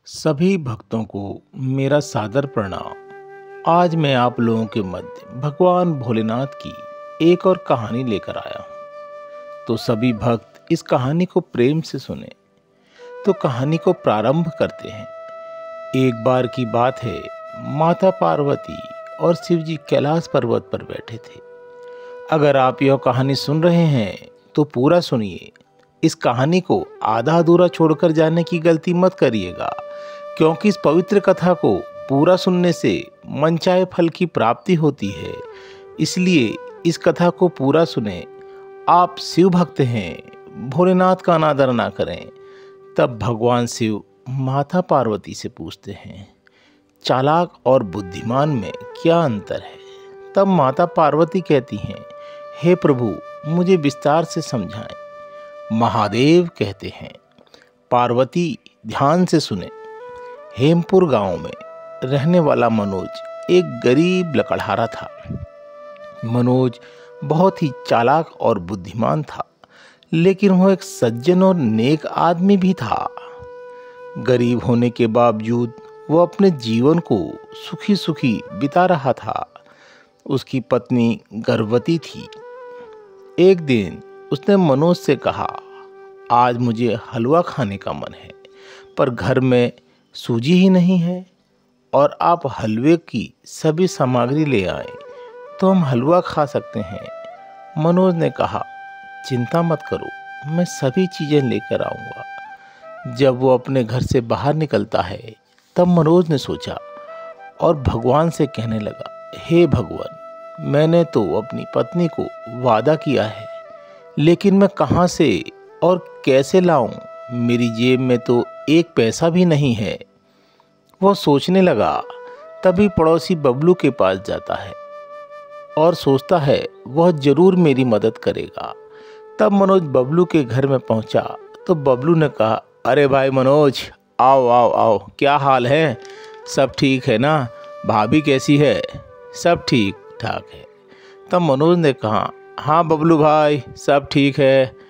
सभी भक्तों को मेरा सादर प्रणाम। आज मैं आप लोगों के मध्य भगवान भोलेनाथ की एक और कहानी लेकर आया हूँ। तो सभी भक्त इस कहानी को प्रेम से सुने। तो कहानी को प्रारंभ करते हैं। एक बार की बात है, माता पार्वती और शिव जी कैलाश पर्वत पर बैठे थे। अगर आप यह कहानी सुन रहे हैं तो पूरा सुनिए। इस कहानी को आधा अधूरा छोड़कर जाने की गलती मत करिएगा, क्योंकि इस पवित्र कथा को पूरा सुनने से मनचाहे फल की प्राप्ति होती है। इसलिए इस कथा को पूरा सुने। आप शिव भक्त हैं, भोलेनाथ का अनादर ना करें। तब भगवान शिव माता पार्वती से पूछते हैं, चालाक और बुद्धिमान में क्या अंतर है? तब माता पार्वती कहती हैं, हे प्रभु, मुझे विस्तार से समझाएं। महादेव कहते हैं, पार्वती ध्यान से सुने। हेमपुर गांव में रहने वाला मनोज एक गरीब लकड़हारा था। मनोज बहुत ही चालाक और बुद्धिमान था, लेकिन वो एक सज्जन और नेक आदमी भी था। गरीब होने के बावजूद वो अपने जीवन को सुखी सुखी बिता रहा था। उसकी पत्नी गर्भवती थी। एक दिन उसने मनोज से कहा, आज मुझे हलवा खाने का मन है, पर घर में सूजी ही नहीं है, और आप हलवे की सभी सामग्री ले आए तो हम हलवा खा सकते हैं। मनोज ने कहा, चिंता मत करो, मैं सभी चीज़ें लेकर आऊँगा। जब वो अपने घर से बाहर निकलता है, तब मनोज ने सोचा और भगवान से कहने लगा, हे भगवान, मैंने तो अपनी पत्नी को वादा किया है, लेकिन मैं कहाँ से और कैसे लाऊं? मेरी जेब में तो एक पैसा भी नहीं है। वह सोचने लगा। तभी पड़ोसी बबलू के पास जाता है और सोचता है वह जरूर मेरी मदद करेगा। तब मनोज बबलू के घर में पहुंचा तो बबलू ने कहा, अरे भाई मनोज, आओ आओ आओ, क्या हाल है? सब ठीक है ना? भाभी कैसी है? सब ठीक ठाक है। तब मनोज ने कहा, हाँ बबलू भाई, सब ठीक है।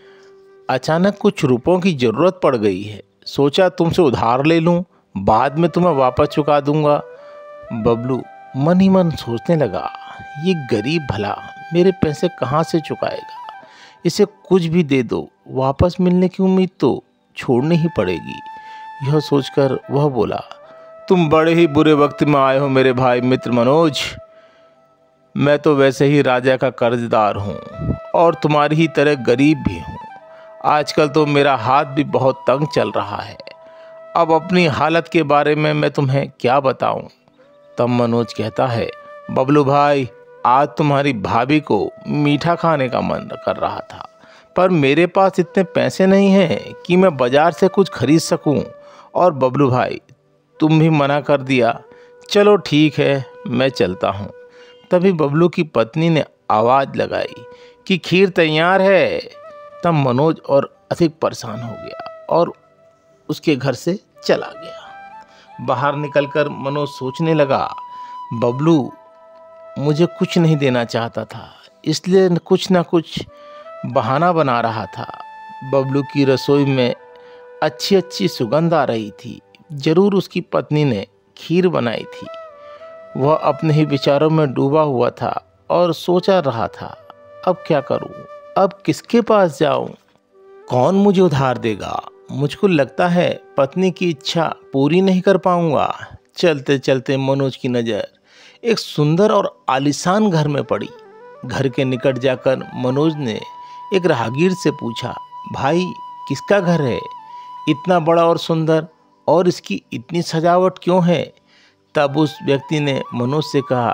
अचानक कुछ रुपयों की ज़रूरत पड़ गई है, सोचा तुमसे उधार ले लूं, बाद में तुम्हें वापस चुका दूंगा। बबलू मन ही मन सोचने लगा, ये गरीब भला मेरे पैसे कहाँ से चुकाएगा? इसे कुछ भी दे दो, वापस मिलने की उम्मीद तो छोड़नी ही पड़ेगी। यह सोचकर वह बोला, तुम बड़े ही बुरे वक्त में आए हो मेरे भाई मित्र मनोज। मैं तो वैसे ही राजा का कर्जदार हूँ और तुम्हारी ही तरह गरीब भी हूँ। आजकल तो मेरा हाथ भी बहुत तंग चल रहा है। अब अपनी हालत के बारे में मैं तुम्हें क्या बताऊं? तब मनोज कहता है, बबलू भाई, आज तुम्हारी भाभी को मीठा खाने का मन कर रहा था, पर मेरे पास इतने पैसे नहीं हैं कि मैं बाजार से कुछ खरीद सकूं। और बबलू भाई, तुम भी मना कर दिया। चलो ठीक है, मैं चलता हूं। तभी बबलू की पत्नी ने आवाज़ लगाई कि खीर तैयार है। तब मनोज और अधिक परेशान हो गया और उसके घर से चला गया। बाहर निकलकर मनोज सोचने लगा, बबलू मुझे कुछ नहीं देना चाहता था, इसलिए कुछ ना कुछ बहाना बना रहा था। बबलू की रसोई में अच्छी अच्छी सुगंध आ रही थी। जरूर उसकी पत्नी ने खीर बनाई थी। वह अपने ही विचारों में डूबा हुआ था और सोचा रहा था, अब क्या करूं? अब किसके पास जाऊं? कौन मुझे उधार देगा? मुझको लगता है पत्नी की इच्छा पूरी नहीं कर पाऊंगा। चलते चलते मनोज की नज़र एक सुंदर और आलीशान घर में पड़ी। घर के निकट जाकर मनोज ने एक राहगीर से पूछा, भाई, किसका घर है? इतना बड़ा और सुंदर, और इसकी इतनी सजावट क्यों है? तब उस व्यक्ति ने मनोज से कहा,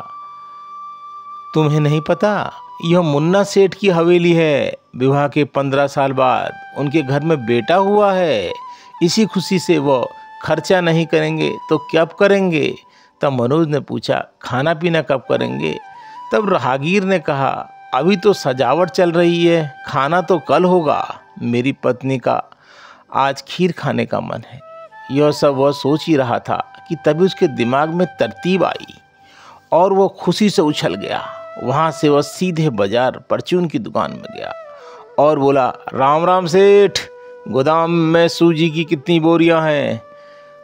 तुम्हें नहीं पता, यह मुन्ना सेठ की हवेली है। विवाह के 15 साल बाद उनके घर में बेटा हुआ है। इसी खुशी से वो खर्चा नहीं करेंगे तो कब करेंगे? तब मनोज ने पूछा, खाना पीना कब करेंगे? तब राहगीर ने कहा, अभी तो सजावट चल रही है, खाना तो कल होगा। मेरी पत्नी का आज खीर खाने का मन है। यह सब वह सोच ही रहा था कि तभी उसके दिमाग में तरतीब आई और वो खुशी से उछल गया। वहाँ से वह सीधे बाजार परचून की दुकान में गया और बोला, राम राम सेठ, गोदाम में सूजी की कितनी बोरियां हैं?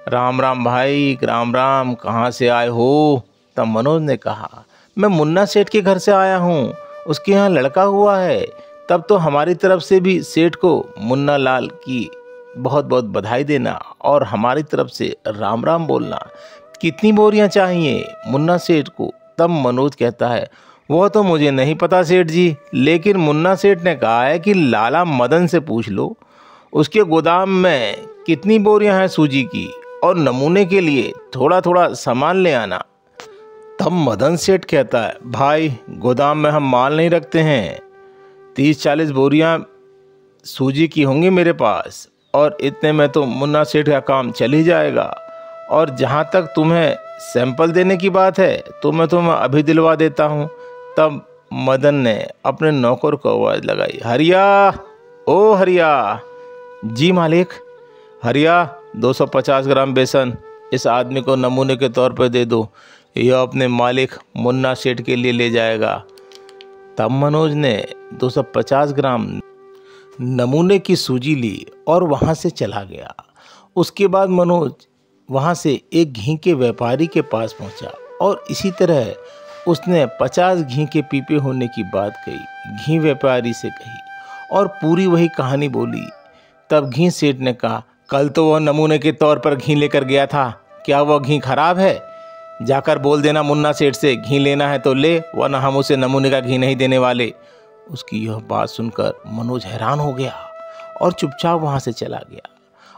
राम राम भाई, राम राम, कहाँ से आए हो? तब मनोज ने कहा, मैं मुन्ना सेठ के घर से आया हूँ, उसके यहाँ लड़का हुआ है। तब तो हमारी तरफ से भी सेठ को मुन्ना लाल की बहुत बहुत बधाई देना और हमारी तरफ से राम राम बोलना। कितनी बोरियां चाहिए मुन्ना सेठ को? तब मनोज कहता है, वो तो मुझे नहीं पता सेठ जी, लेकिन मुन्ना सेठ ने कहा है कि लाला मदन से पूछ लो, उसके गोदाम में कितनी बोरियां हैं सूजी की, और नमूने के लिए थोड़ा थोड़ा सामान ले आना। तब मदन सेठ कहता है, भाई गोदाम में हम माल नहीं रखते हैं, 30-40 बोरियां सूजी की होंगी मेरे पास, और इतने में तो मुन्ना सेठ का काम चल ही जाएगा। और जहाँ तक तुम्हें सैंपल देने की बात है तो मैं तुम्हें अभी दिलवा देता हूँ। तब मदन ने अपने नौकर को आवाज़ लगाई, हरिया, ओ हरिया। जी मालिक। हरिया, 250 ग्राम बेसन इस आदमी को नमूने के तौर पर दे दो, यह अपने मालिक मुन्ना सेठ के लिए ले जाएगा। तब मनोज ने 250 ग्राम नमूने की सूजी ली और वहाँ से चला गया। उसके बाद मनोज वहाँ से एक घी के व्यापारी के पास पहुँचा और इसी तरह उसने 50 घी के पीपे होने की बात कही, घी व्यापारी से कही और पूरी वही कहानी बोली। तब घी सेठ ने कहा, कल तो वह नमूने के तौर पर घी लेकर गया था, क्या वह घी खराब है? जाकर बोल देना मुन्ना सेठ से, घी लेना है तो ले, वरना हम उसे नमूने का घी नहीं देने वाले। उसकी यह बात सुनकर मनोज हैरान हो गया और चुपचाप वहाँ से चला गया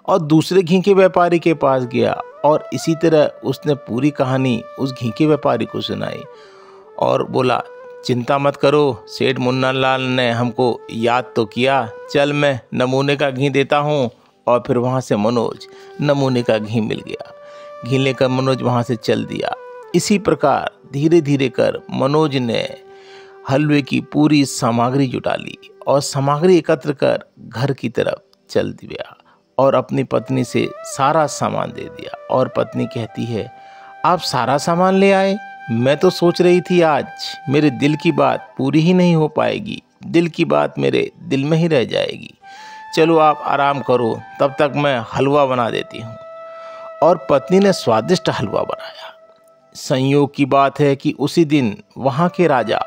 और दूसरे घी के व्यापारी के पास गया और इसी तरह उसने पूरी कहानी उस घी के व्यापारी को सुनाई और बोला, चिंता मत करो, सेठ मुन्ना लाल ने हमको याद तो किया, चल मैं नमूने का घी देता हूँ। और फिर वहाँ से मनोज नमूने का घी मिल गया। घी लेकर मनोज वहाँ से चल दिया। इसी प्रकार धीरे धीरे कर मनोज ने हलवे की पूरी सामग्री जुटा ली और सामग्री एकत्र कर घर की तरफ चल दिया और अपनी पत्नी से सारा सामान दे दिया। और पत्नी कहती है, आप सारा सामान ले आए? मैं तो सोच रही थी आज मेरे दिल की बात पूरी ही नहीं हो पाएगी, दिल की बात मेरे दिल में ही रह जाएगी। चलो आप आराम करो, तब तक मैं हलवा बना देती हूँ। और पत्नी ने स्वादिष्ट हलवा बनाया। संयोग की बात है कि उसी दिन वहाँ के राजा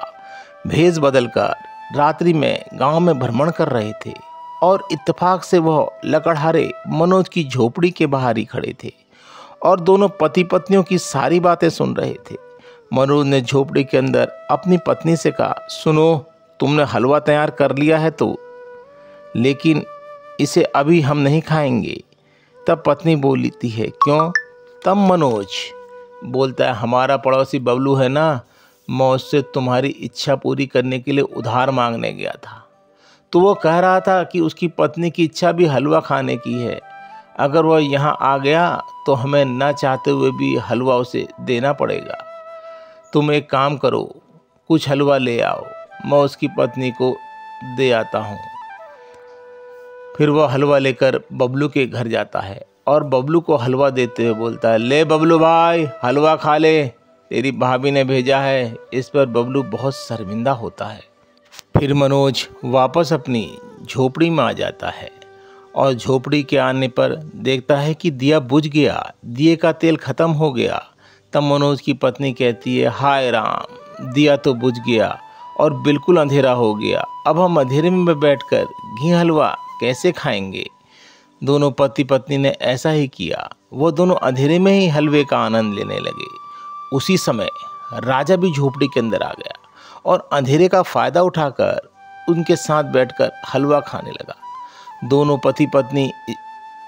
भेष बदलकर रात्रि में गांव में भ्रमण कर रहे थे और इत्तेफाक से वह लकड़हारे मनोज की झोपड़ी के बाहर ही खड़े थे और दोनों पति पत्नियों की सारी बातें सुन रहे थे। मनोज ने झोपड़ी के अंदर अपनी पत्नी से कहा, सुनो, तुमने हलवा तैयार कर लिया है तो, लेकिन इसे अभी हम नहीं खाएंगे। तब पत्नी बोलती है, क्यों? तब मनोज बोलता है, हमारा पड़ोसी बबलू है ना, मैं उससे तुम्हारी इच्छा पूरी करने के लिए उधार मांगने गया था, तो वो कह रहा था कि उसकी पत्नी की इच्छा भी हलवा खाने की है। अगर वह यहाँ आ गया तो हमें ना चाहते हुए भी हलवा उसे देना पड़ेगा। तुम एक काम करो, कुछ हलवा ले आओ, मैं उसकी पत्नी को दे आता हूँ। फिर वह हलवा लेकर बबलू के घर जाता है और बबलू को हलवा देते हुए बोलता है, ले बबलू भाई, हलवा खा ले, तेरी भाभी ने भेजा है। इस पर बबलू बहुत शर्मिंदा होता है। फिर मनोज वापस अपनी झोपड़ी में आ जाता है और झोपड़ी के आने पर देखता है कि दिया बुझ गया, दिए का तेल खत्म हो गया। तब मनोज की पत्नी कहती है, हाय राम, दिया तो बुझ गया और बिल्कुल अंधेरा हो गया, अब हम अंधेरे में बैठकर घी हलवा कैसे खाएंगे? दोनों पति पत्नी ने ऐसा ही किया। वो दोनों अंधेरे में ही हलवे का आनंद लेने लगे। उसी समय राजा भी झोपड़ी के अंदर आ गया और अंधेरे का फायदा उठाकर उनके साथ बैठकर हलवा खाने लगा। दोनों पति पत्नी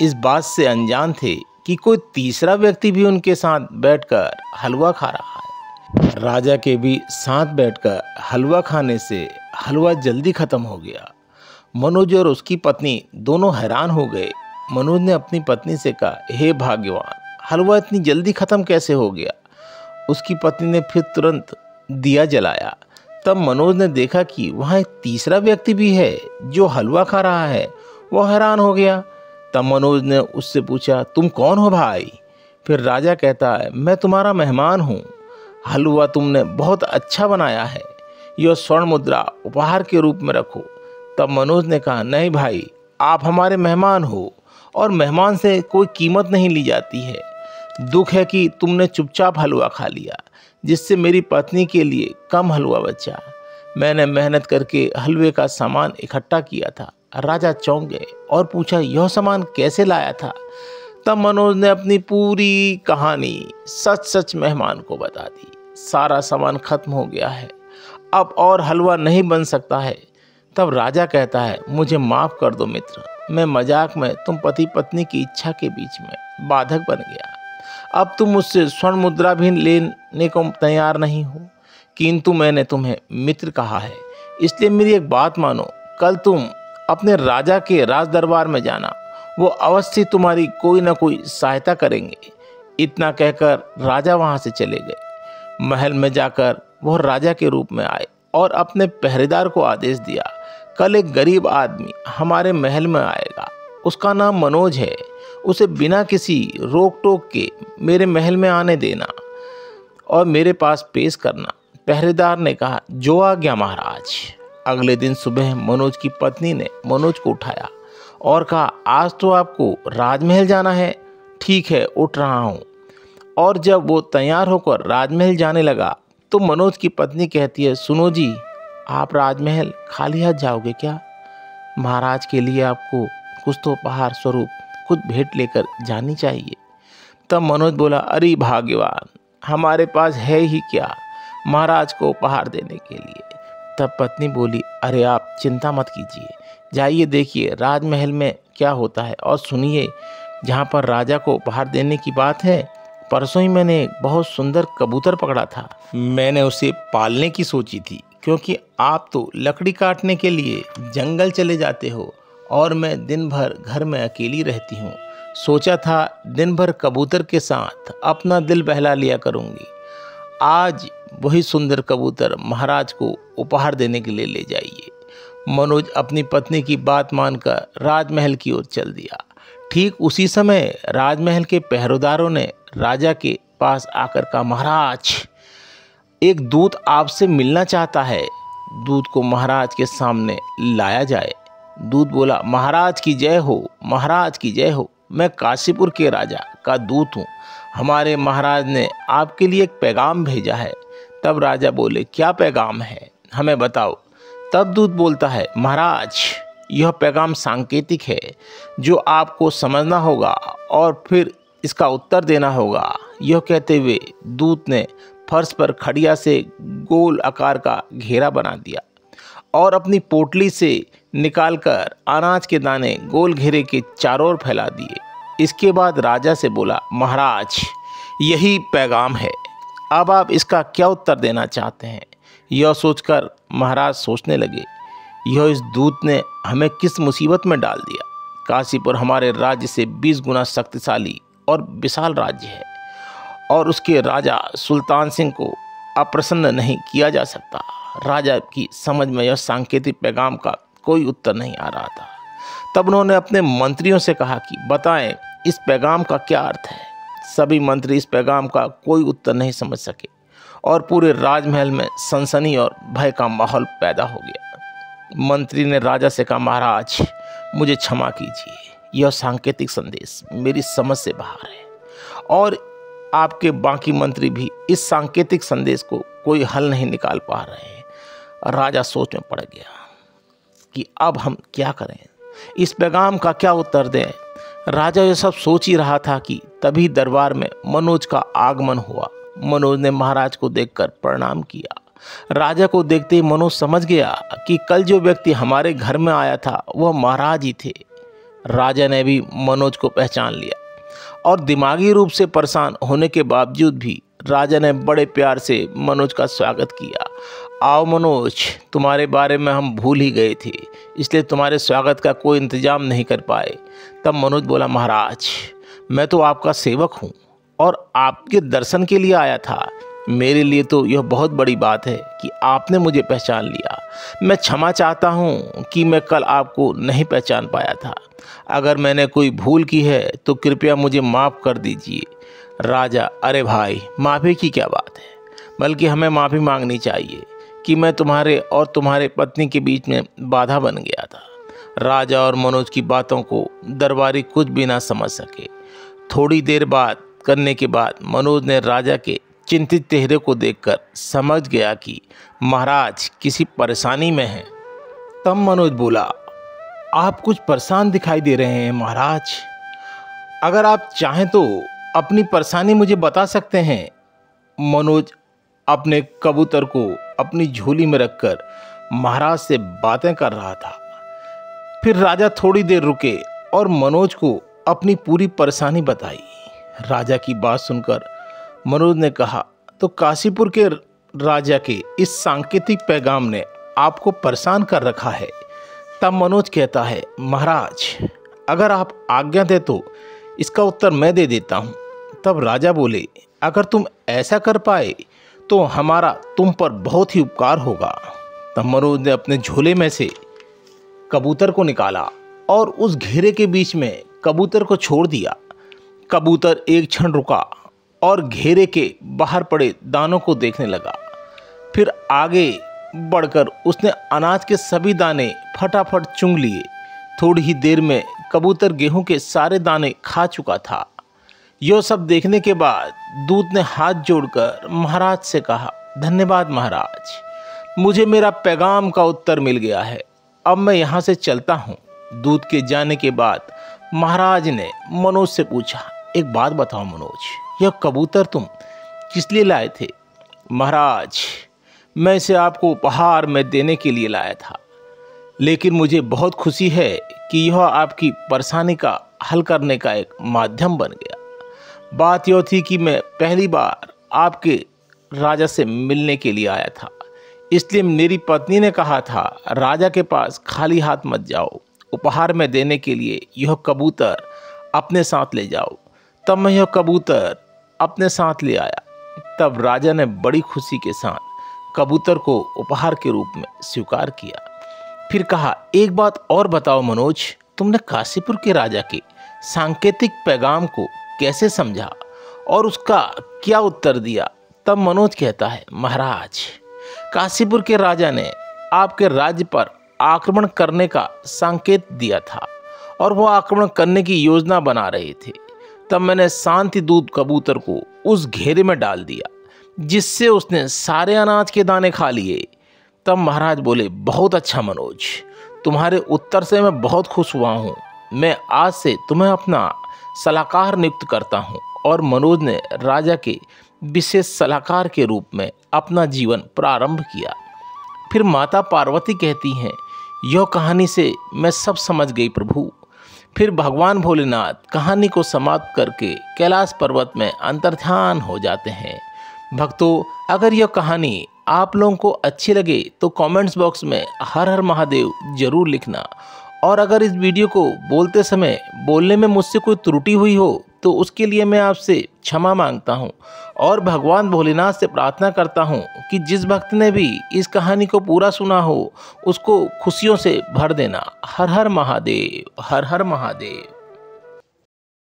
इस बात से अनजान थे कि कोई तीसरा व्यक्ति भी उनके साथ बैठकर हलवा खा रहा है। राजा के भी साथ बैठकर हलवा खाने से हलवा जल्दी खत्म हो गया। मनोज और उसकी पत्नी दोनों हैरान हो गए। मनोज ने अपनी पत्नी से कहा, हे भाग्यवान, हलवा इतनी जल्दी खत्म कैसे हो गया? उसकी पत्नी ने फिर तुरंत दिया जलाया। तब मनोज ने देखा कि वहाँ एक तीसरा व्यक्ति भी है जो हलवा खा रहा है। वह हैरान हो गया। तब मनोज ने उससे पूछा, तुम कौन हो भाई? फिर राजा कहता है, मैं तुम्हारा मेहमान हूँ, हलवा तुमने बहुत अच्छा बनाया है, यह स्वर्ण मुद्रा उपहार के रूप में रखो। तब मनोज ने कहा, नहीं भाई, आप हमारे मेहमान हो और मेहमान से कोई कीमत नहीं ली जाती है। दुख है कि तुमने चुपचाप हलवा खा लिया, जिससे मेरी पत्नी के लिए कम हलवा बचा। मैंने मेहनत करके हलवे का सामान इकट्ठा किया था। राजा चौंक गए और पूछा, यह सामान कैसे लाया था? तब मनोज ने अपनी पूरी कहानी सच सच मेहमान को बता दी। सारा सामान खत्म हो गया है, अब और हलवा नहीं बन सकता है। तब राजा कहता है, मुझे माफ कर दो मित्र, मैं मजाक में तुम पति पत्नी की इच्छा के बीच में बाधक बन गया। अब तुम मुझसे स्वर्ण मुद्रा भी लेने को तैयार नहीं हो, किंतु मैंने तुम्हें मित्र कहा है, इसलिए मेरी एक बात मानो। कल तुम अपने राजा के राज दरबार में जाना, वो अवश्य तुम्हारी कोई ना कोई सहायता करेंगे। इतना कहकर राजा वहां से चले गए। महल में जाकर वह राजा के रूप में आए और अपने पहरेदार को आदेश दिया, कल एक गरीब आदमी हमारे महल में आएगा, उसका नाम मनोज है, उसे बिना किसी रोक टोक के मेरे महल में आने देना और मेरे पास पेश करना। पहरेदार ने कहा, जो आज्ञा महाराज। अगले दिन सुबह मनोज की पत्नी ने मनोज को उठाया और कहा, आज तो आपको राजमहल जाना है। ठीक है, उठ रहा हूँ। और जब वो तैयार होकर राजमहल जाने लगा तो मनोज की पत्नी कहती है, सुनो जी, आप राजमहल खाली हाथ जाओगे क्या? महाराज के लिए आपको कुछ तो उपहार स्वरूप कुछ भेंट लेकर जानी चाहिए। तब मनोज बोला, अरे भाग्यवान, हमारे पास है ही क्या महाराज को उपहार देने के लिए। तब पत्नी बोली, अरे आप चिंता मत कीजिए, जाइए देखिए राजमहल में क्या होता है और सुनिए। जहाँ पर राजा को उपहार देने की बात है, परसों ही मैंने एक बहुत सुंदर कबूतर पकड़ा था। मैंने उसे पालने की सोची थी, क्योंकि आप तो लकड़ी काटने के लिए जंगल चले जाते हो और मैं दिन भर घर में अकेली रहती हूँ। सोचा था दिन भर कबूतर के साथ अपना दिल बहला लिया करूँगी। आज वही सुंदर कबूतर महाराज को उपहार देने के लिए ले जाइए। मनोज अपनी पत्नी की बात मानकर राजमहल की ओर चल दिया। ठीक उसी समय राजमहल के पहरेदारों ने राजा के पास आकर कहा, महाराज, एक दूत आपसे मिलना चाहता है। दूत को महाराज के सामने लाया जाए। दूत बोला, महाराज की जय हो, महाराज की जय हो, मैं काशीपुर के राजा का दूत हूँ। हमारे महाराज ने आपके लिए एक पैगाम भेजा है। तब राजा बोले, क्या पैगाम है, हमें बताओ। तब दूत बोलता है, महाराज, यह पैगाम सांकेतिक है जो आपको समझना होगा और फिर इसका उत्तर देना होगा। यह कहते हुए दूत ने फर्श पर खड़िया से गोल आकार का घेरा बना दिया और अपनी पोटली से निकालकर अनाज के दाने गोल घेरे के चारों ओर फैला दिए। इसके बाद राजा से बोला, महाराज, यही पैगाम है, अब आप इसका क्या उत्तर देना चाहते हैं? यह सोचकर महाराज सोचने लगे, यह इस दूत ने हमें किस मुसीबत में डाल दिया। काशीपुर हमारे राज्य से 20 गुना शक्तिशाली और विशाल राज्य है और उसके राजा सुल्तान सिंह को अप्रसन्न नहीं किया जा सकता। राजा की समझ में यह सांकेतिक पैगाम का कोई उत्तर नहीं आ रहा था। तब उन्होंने अपने मंत्रियों से कहा कि बताएं, इस पैगाम का क्या अर्थ है। सभी मंत्री इस पैगाम का कोई उत्तर नहीं समझ सके और पूरे राजमहल में सनसनी और भय का माहौल पैदा हो गया। मंत्री ने राजा से कहा, महाराज, मुझे क्षमा कीजिए, यह सांकेतिक संदेश मेरी समझ से बाहर है और आपके बाकी मंत्री भी इस सांकेतिक संदेश को कोई हल नहीं निकाल पा रहे हैं। राजा सोच में पड़ गया कि अब हम क्या करें, इस पैगाम का क्या उत्तर दें। राजा ये सब सोच ही रहा था कि तभी दरबार में मनोज का आगमन हुआ। मनोज ने महाराज को देखकर प्रणाम किया। राजा को देखते ही मनोज समझ गया कि कल जो व्यक्ति हमारे घर में आया था वह महाराज ही थे। राजा ने भी मनोज को पहचान लिया और दिमागी रूप से परेशान होने के बावजूद भी राजा ने बड़े प्यार से मनोज का स्वागत किया। आओ मनोज, तुम्हारे बारे में हम भूल ही गए थे, इसलिए तुम्हारे स्वागत का कोई इंतजाम नहीं कर पाए। तब मनोज बोला, महाराज, मैं तो आपका सेवक हूँ और आपके दर्शन के लिए आया था। मेरे लिए तो यह बहुत बड़ी बात है कि आपने मुझे पहचान लिया। मैं क्षमा चाहता हूँ कि मैं कल आपको नहीं पहचान पाया था। अगर मैंने कोई भूल की है तो कृपया मुझे माफ़ कर दीजिए। राजा, अरे भाई, माफ़ी की क्या बात है, बल्कि हमें माफ़ी मांगनी चाहिए कि मैं तुम्हारे और तुम्हारे पत्नी के बीच में बाधा बन गया था। राजा और मनोज की बातों को दरबारी कुछ भी ना समझ सके। थोड़ी देर बाद करने के बाद मनोज ने राजा के चिंतित चेहरे को देखकर समझ गया कि महाराज किसी परेशानी में हैं। तब मनोज बोला, आप कुछ परेशान दिखाई दे रहे हैं महाराज। अगर आप चाहें तो अपनी परेशानी मुझे बता सकते हैं। मनोज अपने कबूतर को अपनी झोली में रखकर महाराज से बातें कर रहा था। फिर राजा थोड़ी देर रुके और मनोज को अपनी पूरी परेशानी बताई। राजा की बात सुनकर मनोज ने कहा, तो काशीपुर के राजा के इस सांकेतिक पैगाम ने आपको परेशान कर रखा है। तब मनोज कहता है, महाराज अगर आप आज्ञा दे तो इसका उत्तर मैं दे देता हूँ। तब राजा बोले, अगर तुम ऐसा कर पाए तो हमारा तुम पर बहुत ही उपकार होगा। तब मनोज ने अपने झोले में से कबूतर को निकाला और उस घेरे के बीच में कबूतर को छोड़ दिया। कबूतर एक क्षण रुका और घेरे के बाहर पड़े दानों को देखने लगा। फिर आगे बढ़कर उसने अनाज के सभी दाने फटाफट चुंग लिए। थोड़ी ही देर में कबूतर गेहूं के सारे दाने खा चुका था। यह सब देखने के बाद दूत ने हाथ जोड़कर महाराज से कहा, धन्यवाद महाराज, मुझे मेरा पैगाम का उत्तर मिल गया है। अब मैं यहाँ से चलता हूँ। दूत के जाने के बाद महाराज ने मनोज से पूछा, एक बात बताओ मनोज, यह कबूतर तुम किस लिए लाए थे? महाराज मैं इसे आपको उपहार में देने के लिए लाया था, लेकिन मुझे बहुत खुशी है कि यह आपकी परेशानी का हल करने का एक माध्यम बन गया। बात यह थी कि मैं पहली बार आपके राजा से मिलने के लिए आया था, इसलिए मेरी पत्नी ने कहा था राजा के पास खाली हाथ मत जाओ, उपहार में देने के लिए यह कबूतर अपने साथ ले जाओ। तब मैं यह कबूतर अपने साथ ले आया। तब राजा ने बड़ी खुशी के साथ कबूतर को उपहार के रूप में स्वीकार किया। फिर कहा, एक बात और बताओ मनोज, तुमने काशीपुर के राजा के सांकेतिक पैगाम को कैसे समझा और उसका क्या उत्तर दिया? तब मनोज कहता है, महाराज काशीपुर के राजा ने आपके राज्य पर आक्रमण करने का संकेत दिया था और वो आक्रमण करने की योजना बना रहे थे। तब मैंने शांति दूत कबूतर को उस घेरे में डाल दिया जिससे उसने सारे अनाज के दाने खा लिए। तब महाराज बोले, बहुत अच्छा मनोज, तुम्हारे उत्तर से मैं बहुत खुश हुआ हूँ। मैं आज से तुम्हें अपना सलाहकार नियुक्त करता हूँ। और मनोज ने राजा के विशेष सलाहकार के रूप में अपना जीवन प्रारंभ किया। फिर माता पार्वती कहती हैं, यह कहानी से मैं सब समझ गई प्रभु। फिर भगवान भोलेनाथ कहानी को समाप्त करके कैलाश पर्वत में अंतर्ध्यान हो जाते हैं। भक्तों, अगर यह कहानी आप लोगों को अच्छी लगे तो कमेंट्स बॉक्स में हर हर महादेव जरूर लिखना। और अगर इस वीडियो को बोलते समय बोलने में मुझसे कोई त्रुटि हुई हो तो उसके लिए मैं आपसे क्षमा मांगता हूँ और भगवान भोलेनाथ से प्रार्थना करता हूँ कि जिस भक्त ने भी इस कहानी को पूरा सुना हो उसको खुशियों से भर देना। हर हर महादेव, हर हर महादेव।